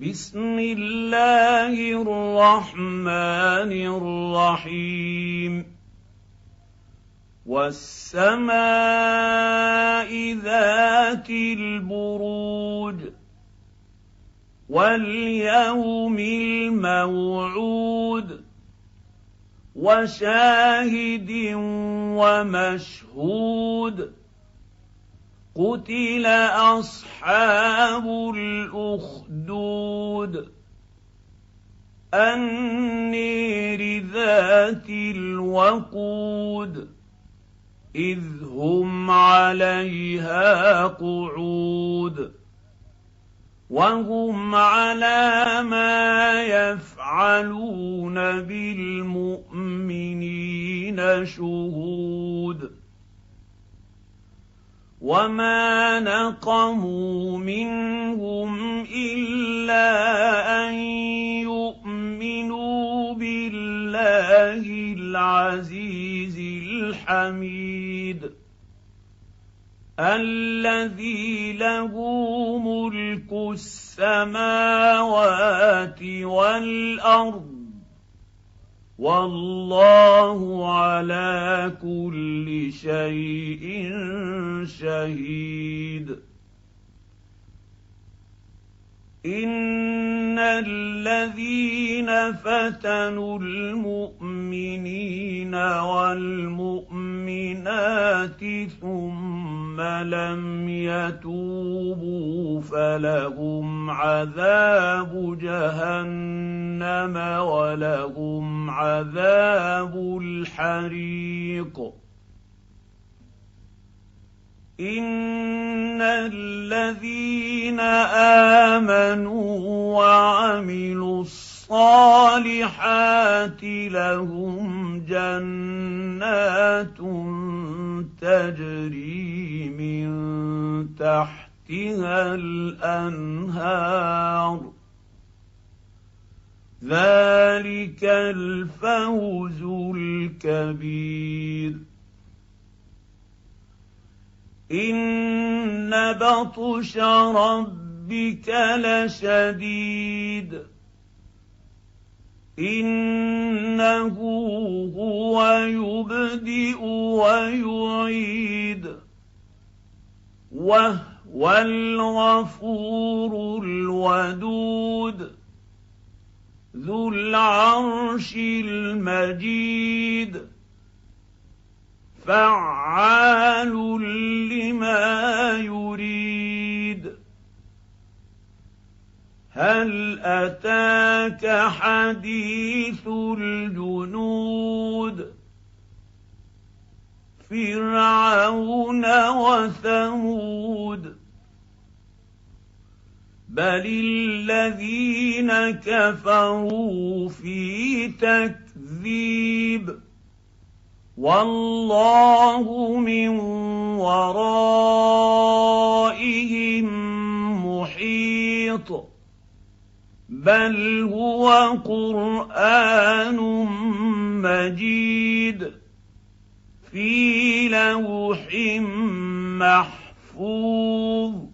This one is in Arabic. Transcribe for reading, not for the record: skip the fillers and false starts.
بسم الله الرحمن الرحيم والسماء ذات البروج واليوم الموعود وشاهد ومشهود قتل أصحاب الأخدود النير ذات الوقود إذ هم عليها قعود وهم على ما يفعلون بالمؤمنين شهود وما نقموا منهم إلا أن يؤمنوا بالله العزيز الحميد الذي له ملك السماوات والأرض والله على كل شيء شهيد إن الذين فتنوا المؤمنين والمؤمنات ثم لم يتوبوا فلهم عذاب جهنم ولهم عذاب الحريق إن الذين آمنوا وعملوا الصالحات لهم جنات تجري من تحتها الأنهار ذلك الفوز الكبير إن بطش ربك لشديد إنه هو يبدئ ويعيد وهو الغفور الودود ذو العرش المجيد فعال لما يريد هل أتاك حديث الجنود فرعون وثمود بل الذين كفروا في تكذيب والله من ورائهم محيط بل هو قرآن مجيد في لوح محفوظ